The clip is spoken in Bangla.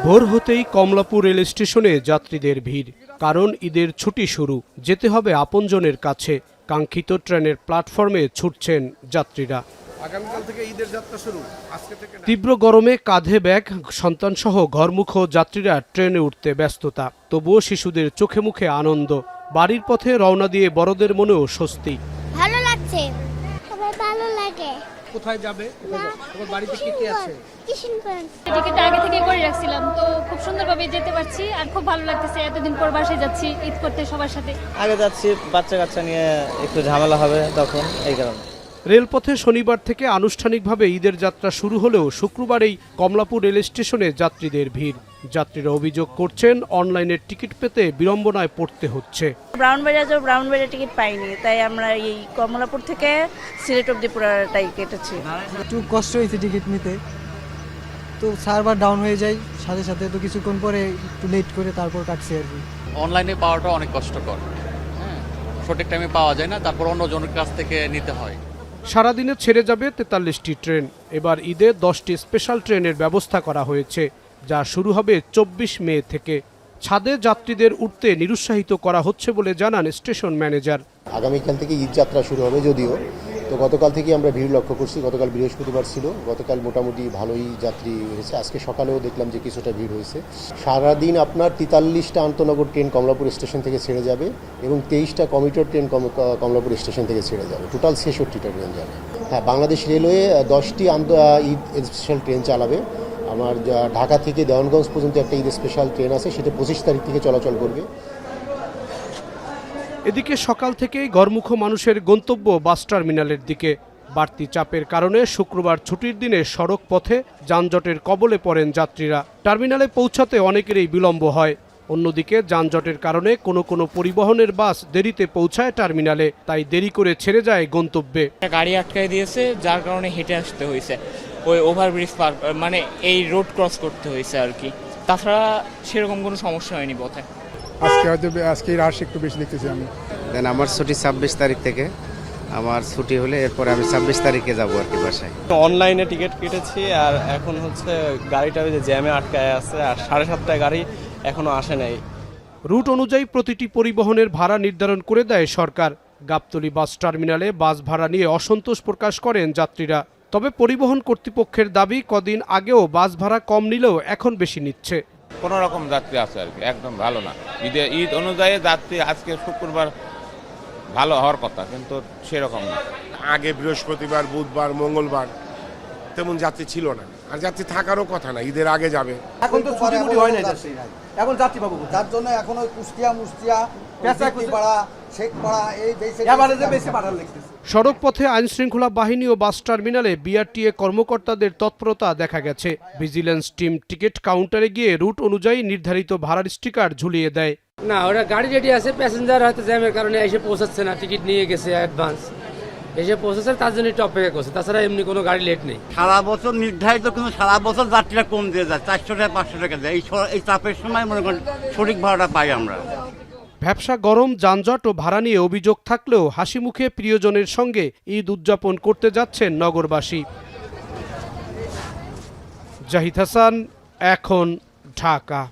ভোর হতেই কমলাপুর রেল স্টেশনে যাত্রীদের ভিড়, কারণ ঈদের ছুটি শুরু। যেতে হবে আপনজনের কাছে। কাঙ্ক্ষিত ট্রেনের প্ল্যাটফর্মে ছুটছেন যাত্রীরা। আগামীকাল থেকে ঈদের যাত্রা শুরু। আজকে থেকে তীব্র গরমে কাঁধে ব্যাগ, সন্তানসহ ঘরমুখ যাত্রীরা ট্রেনে উঠতে ব্যস্ততা। তবুও শিশুদের চোখে মুখে আনন্দ। বাড়ির পথে রওনা দিয়ে বড়দের মনেও স্বস্তি। ভালো লাগছে, সবাই ভালো লাগে। কোথায় যাবে? তোমার বাড়িতে কে আছে? টিকিট আগে থেকে করে রাখছিলাম, তো খুব সুন্দরভাবে যেতে পারছি আর খুব ভালো লাগতেছে। এতদিন পর বাসায় যাচ্ছি ঈদ করতে সবার সাথে। আগে যাচ্ছি, বাচ্চা কাচ্চা নিয়ে একটু ঝামেলা হবে তখন, এই কারণে। রেলপথে শনিবার থেকে আনুষ্ঠানিকভাবে ঈদের যাত্রা শুরু হলেও শুক্রবারেই কমলাপুর রেল স্টেশনে যাত্রীদের ভিড়। যাত্রীরা অভিযোগ করছেন, অনলাইনে টিকিট পেতে বিড়ম্বনায় পড়তে হচ্ছে। ব্রাউনবাড়িয়া টিকিট পাইনি, তাই আমরা এই কমলাপুর থেকে সিলেট অব্দি পুরাটাই কেটেছি। একটু কষ্ট হয়েছে টিকিট নিতে, তো সার্ভার ডাউন হয়ে যায় সাথে সাথে, তো কিছুক্ষণ পরে একটু লেট করে তারপর কাটছি আর কি। অনলাইনে পাওয়াটা অনেক কষ্টকর, সঠিক টাইমে পাওয়া যায় না, তারপর অন্যজনের কাছ থেকে নিতে হয়। সারাদিনে ছেড়ে যাবে 43টি ট্রেন। এবার ঈদে 10টি স্পেশাল ট্রেনের ব্যবস্থা করা হয়েছে, যা শুরু হবে 24 মে থেকে। ছাদে যাত্রীদের উঠতে নিরুৎসাহিত করা হচ্ছে বলে জানান স্টেশন ম্যানেজার। আগামীকাল থেকে ঈদ যাত্রা শুরু হবে, যদিও তো গতকাল থেকে আমরা ভিড় লক্ষ্য করছি। গতকাল বৃহস্পতিবার ছিল, গতকাল মোটামুটি ভালোই যাত্রী হয়েছে। আজকে সকালেও দেখলাম যে কিছুটা ভিড় হয়েছে। সারাদিন আপনার 43টা আন্তনগর ট্রেন কমলাপুর স্টেশন থেকে ছেড়ে যাবে এবং 23টা কমিউটার ট্রেন কমলাপুর স্টেশন থেকে ছেড়ে যাবে। টোটাল 66টা ট্রেন যাবে। হ্যাঁ, বাংলাদেশ রেলওয়ে 10টি ঈদ স্পেশাল ট্রেন চালাবে। আমার ঢাকা থেকে দেওয়ানগঞ্জ পর্যন্ত একটা ঈদ স্পেশাল ট্রেন আছে, সেটা 25 তারিখ থেকে চলাচল করবে। এদিকে সকাল থেকেই ঘরমুখ মানুষের গন্তব্য বাস টার্মিনালের দিকে। বাড়তি চাপের কারণে শুক্রবার ছুটির দিনে সড়ক পথে যানজটের কবলে পড়েন যাত্রীরা। টার্মিনালে পৌঁছাতে অনেকেরই বিলম্ব হয়। অন্যদিকে যানজটের কারণে কোনো পরিবহনের বাস দেরিতে পৌঁছায় টার্মিনালে, তাই দেরি করে ছেড়ে যায় গন্তব্যে। গাড়ি আটকায় দিয়েছে, যার কারণে হেঁটে আসতে হয়েছে। ওই ওভারব্রিজ পার, মানে এই রোড ক্রস করতে হয়েছে আর কি। তাছাড়া সেরকম কোনো সমস্যা হয়নি পথে। আজকে রাশ একটু বেশি দেখতেছি আমি। দেন আমার ছুটি 26 তারিখ থেকে। আমার ছুটি হলে এরপরে আমি 26 তারিখে যাবো আর কি বাসায়। অনলাইনে টিকিট কেটেছি, আর এখন হচ্ছে গাড়িটা ওই যে জ্যামে আটকায় আছে, আর 7:30টায় গাড়ি এখনো আসে নাই। রুট অনুযায়ী প্রতিটি পরিবহনের ভাড়া নির্ধারণ করে দেয় সরকার। গাবতলী বাস টার্মিনালে বাস ভাড়া নিয়ে অসন্তোষ প্রকাশ করেন যাত্রীরা। তবে পরিবহন কর্তৃপক্ষের দাবি, কদিন আগেও বাস ভাড়া কম নিলেও এখন বেশি নিচ্ছে। কোনো রকম যাত্রী আছে আর কি, একদম ভালো না। ঈদ অনুযায়ী যাত্রী আজকে শুক্রবার ভালো হওয়ার কথা, কিন্তু সেরকম না। আগে বৃহস্পতিবার, বুধবার, মঙ্গলবার তেমন যাত্রী ছিল না, আর যাত্রী থাকারও কথা না। ঈদের আগে যাবে। এখন তো ছুটি হয় না, এখন যাত্রী পাবো, যার জন্য এখন ওই কুষ্টিয়া সড়ক পথে আইনশৃঙ্খলা বাহিনী ও বাস টার্মিনালে বিআরটিএ কর্মকর্তাদের তৎপরতা দেখা গেছে। ভিজিল্যান্স টিম টিকিট কাউন্টারে গিয়ে রুট অনুযায়ী নির্ধারিত ভাড়ার স্টিকার ঝুলিয়ে দেয়। না, ওরা গাড়ি রেডি আছে, প্যাসেঞ্জার হয়তো জ্যামের কারণে এসে পৌঁছাচ্ছে না, টিকিট নিয়ে গেছে অ্যাডভান্স, এসে পৌঁছেছে, তার জন্য একটু অপেক্ষা করছে। তাছাড়া এমনি কোনো গাড়ি লেট নেই। সারা বছর নির্ধারিত, কিন্তু সারা বছর যাত্রীরা কম দিয়ে যায়, 400 টাকা 500 টাকা যায়। এই চাপের সময় মনে করেন সঠিক ভাড়াটা পাই আমরা। ব্যবসা গরম, যানজট ও ভাড়া নিয়ে অভিযোগ থাকলেও হাসি মুখে প্রিয়জনের সঙ্গে ঈদ উদযাপন করতে যাচ্ছেন নগরবাসী। জাহিদ হাসান, এখন, ঢাকা।